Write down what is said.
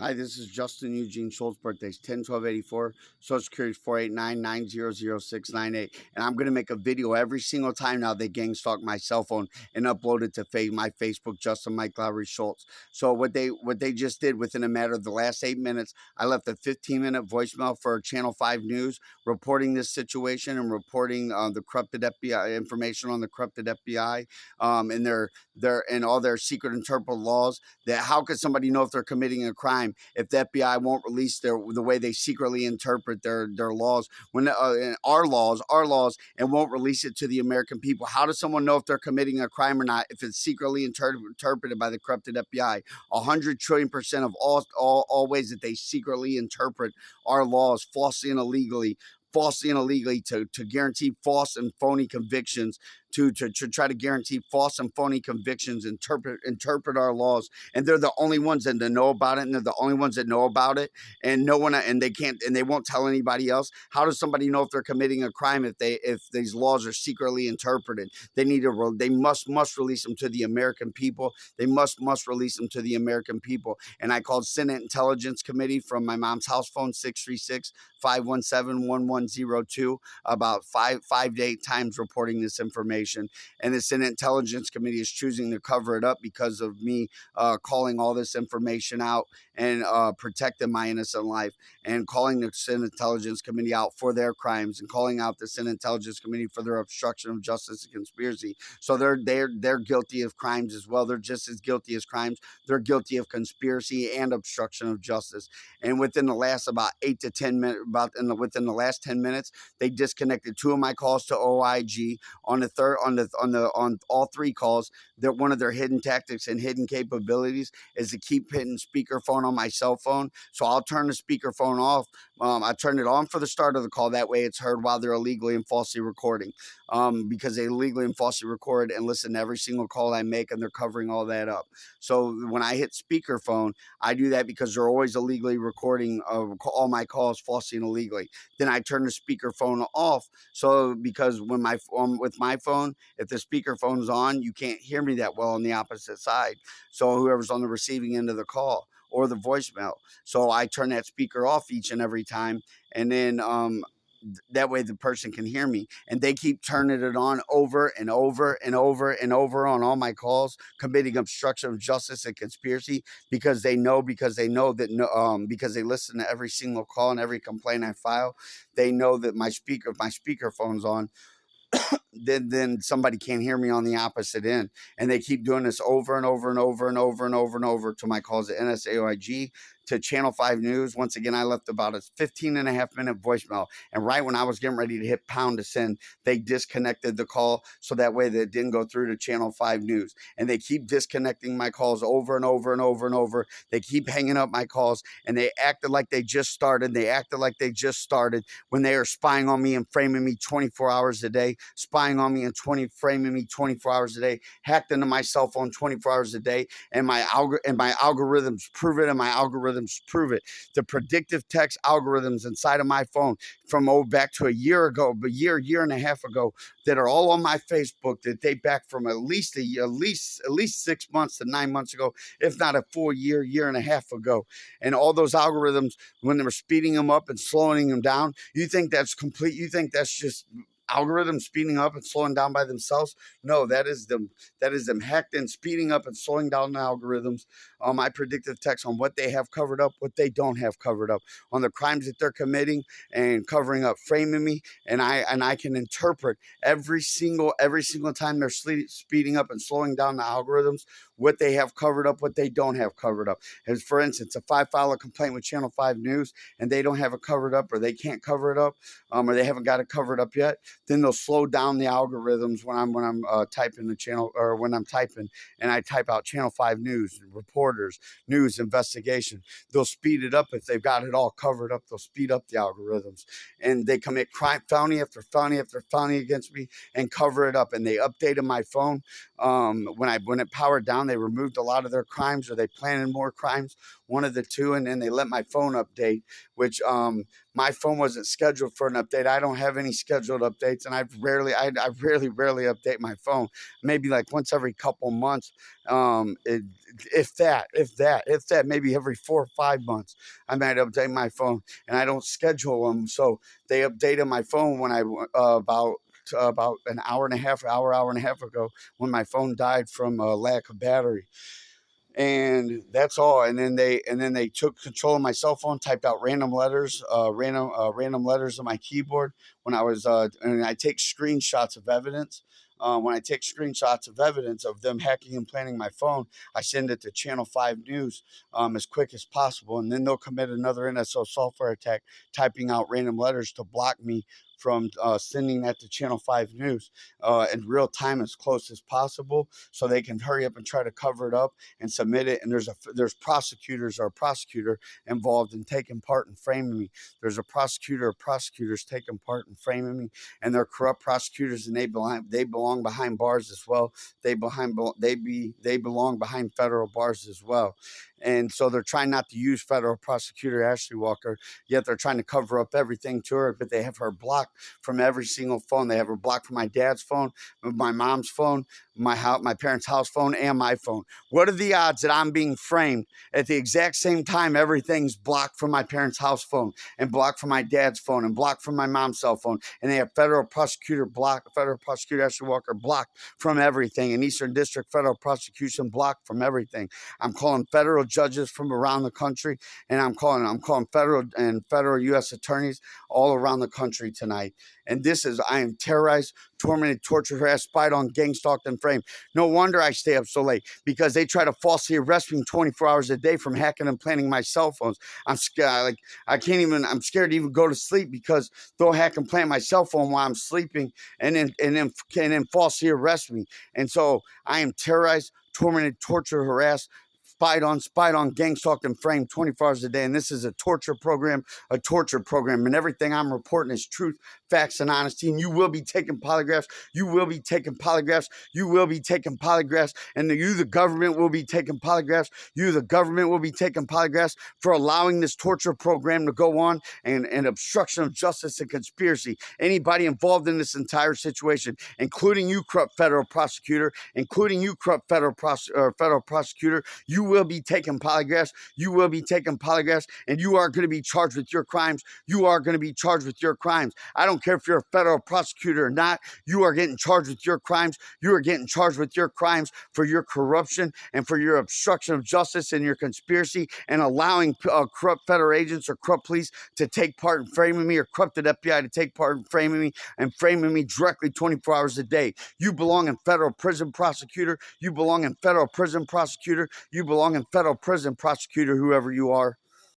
Hi, this is Justin Eugene Schultz. Birthday's 10/12/84. Social Security is 489-900-698. And I'm going to make a video every single time now they gang stalk my cell phone and upload it to my Facebook, Justin Mike Lowry Schultz. So what they just did within a matter of the last 8 minutes, I left a 15-minute voicemail for Channel 5 News reporting this situation and reporting the corrupted FBI information on the corrupted FBI and their and all their secret interpret laws. That how could somebody know if they're committing a crime if the FBI won't release the way they secretly interpret their laws when our laws and won't release it to the American people? How does someone know if they're committing a crime or not if it's secretly interpreted by the corrupted FBI? 100 trillion% of all ways that they secretly interpret our laws falsely and illegally to guarantee false and phony convictions, to try to guarantee false and phony convictions, interpret our laws. And they're the only ones that know about it, and they're the only ones that know about it, and no one, and they can't, and they won't tell anybody else. How does somebody know if they're committing a crime if these laws are secretly interpreted? They must release them to the American people. They must release them to the American people. And I called Senate Intelligence Committee from my mom's house phone, 636-517-1102, about five to eight times reporting this information. And the Senate Intelligence Committee is choosing to cover it up because of me calling all this information out and protecting my innocent life, and calling the Senate Intelligence Committee out for their crimes, and calling out the Senate Intelligence Committee for their obstruction of justice and conspiracy. So they're guilty of crimes as well. They're just as guilty as crimes. They're guilty of conspiracy and obstruction of justice. And within the last about 8 to 10 minutes, within the last 10 minutes, they disconnected two of my calls to OIG. On all three calls, that one of their hidden tactics and hidden capabilities is to keep hitting speakerphone on my cell phone. So I'll turn the speakerphone off. I turn it on for the start of the call. That way it's heard while they're illegally and falsely recording, because they illegally and falsely record and listen to every single call I make, and they're covering all that up. So when I hit speakerphone, I do that because they're always illegally recording all my calls falsely and illegally. Then I turn the speakerphone off. So because when with my phone, if the speakerphone's on, you can't hear me that well on the opposite side. So whoever's on the receiving end of the call or the voicemail. So I turn that speaker off each and every time. And then that way the person can hear me. And they keep turning it on over and over and over and over on all my calls, committing obstruction of justice and conspiracy, because they know that because they listen to every single call and every complaint I file. They know that my speakerphone's on, then somebody can't hear me on the opposite end. And they keep doing this over and over and over and over and over and over to my calls to NSAOIG, to Channel 5 News. Once again, I left about a 15.5 minute voicemail. And right when I was getting ready to hit pound to send, they disconnected the call so that way that it didn't go through to Channel 5 News. And they keep disconnecting my calls over and over and over and over. They keep hanging up my calls, and they acted like they just started. When they are spying on me and framing me 24 hours a day, spying on me and framing me 24 hours a day, hacked into my cell phone 24 hours a day, and my algorithms prove it, The predictive text algorithms inside of my phone from back to a year ago, year and a half ago, that are all on my Facebook, that date back from at least 6 months to 9 months ago, if not a full year and a half ago. And all those algorithms, when they were speeding them up and slowing them down, you think that's complete? You think that's just algorithms speeding up and slowing down by themselves? No, that is them hacked in, speeding up and slowing down the algorithms on my predictive text, on what they have covered up, what they don't have covered up, on the crimes that they're committing and covering up, framing me. And I can interpret every single time they're speeding up and slowing down the algorithms, what they have covered up, what they don't have covered up. As for instance, if I file a complaint with Channel 5 News and they don't have it covered up, or they can't cover it up, or they haven't got it covered up yet, then they'll slow down the algorithms when I'm typing the channel, or when I'm typing and I type out Channel 5 News, reporters, news, investigation. They'll speed it up. If they've got it all covered up, they'll speed up the algorithms, and they commit crime, felony after felony after felony against me, and cover it up. And they updated my phone. When it powered down, they removed a lot of their crimes, or they planted more crimes, one of the two, and then they let my phone update, which My phone wasn't scheduled for an update. I don't have any scheduled updates, and I rarely update my phone. Maybe like once every couple months, if that, maybe every 4 or 5 months, I might update my phone, and I don't schedule them. So they updated my phone when I about an hour and a half ago, when my phone died from a lack of battery. And that's all. And then they took control of my cell phone, typed out random letters on my keyboard when I was and I take screenshots of evidence. When I take screenshots of evidence of them hacking and planning my phone, I send it to Channel 5 News as quick as possible. And then they'll commit another NSO software attack, typing out random letters to block me from sending that to Channel 5 News in real time, as close as possible, so they can hurry up and try to cover it up and submit it. And there's prosecutors or a prosecutor involved in taking part in framing me. There's a prosecutor or prosecutors taking part in framing me, and they're corrupt prosecutors, and they belong behind bars as well. They belong behind federal bars as well. And so they're trying not to use federal prosecutor Ashley Walker, yet they're trying to cover up everything to her. But they have her blocked from every single phone. They have her blocked from my dad's phone, my mom's phone, my parents' house phone, and my phone. What are the odds that I'm being framed at the exact same time everything's blocked from my parents' house phone, and blocked from my dad's phone, and blocked from my mom's cell phone, and they have federal prosecutor Ashley Walker blocked from everything, and Eastern District Federal Prosecution blocked from everything. I'm calling federal judges from around the country, and I'm calling federal U.S. attorneys all around the country tonight. And I am terrorized, tormented, tortured, harassed, spied on, gang stalked, and framed. No wonder I stay up so late, because they try to falsely arrest me 24 hours a day from hacking and planning my cell phones. I'm scared. I'm scared to even go to sleep, because they'll hack and plant my cell phone while I'm sleeping, and then falsely arrest me. And so I am terrorized, tormented, tortured, harassed, spied on, gang stalked, and framed 24 hours a day. And this is a torture program. And everything I'm reporting is truth, facts, and honesty. And you will be taking polygraphs. And you, the government, will be taking polygraphs for allowing this torture program to go on, and obstruction of justice and conspiracy. Anybody involved in this entire situation, including you, corrupt federal prosecutor, you will be taking polygraphs. And you are going to be charged with your crimes. I don't care if you're a federal prosecutor or not. You are getting charged with your crimes. You are getting charged with your crimes for your corruption and for your obstruction of justice and your conspiracy, and allowing corrupt federal agents or corrupt police to take part in framing me, or corrupted FBI to take part in framing me, and framing me directly 24 hours a day. You belong in federal prison, prosecutor. You belong in federal prison, prosecutor, whoever you are.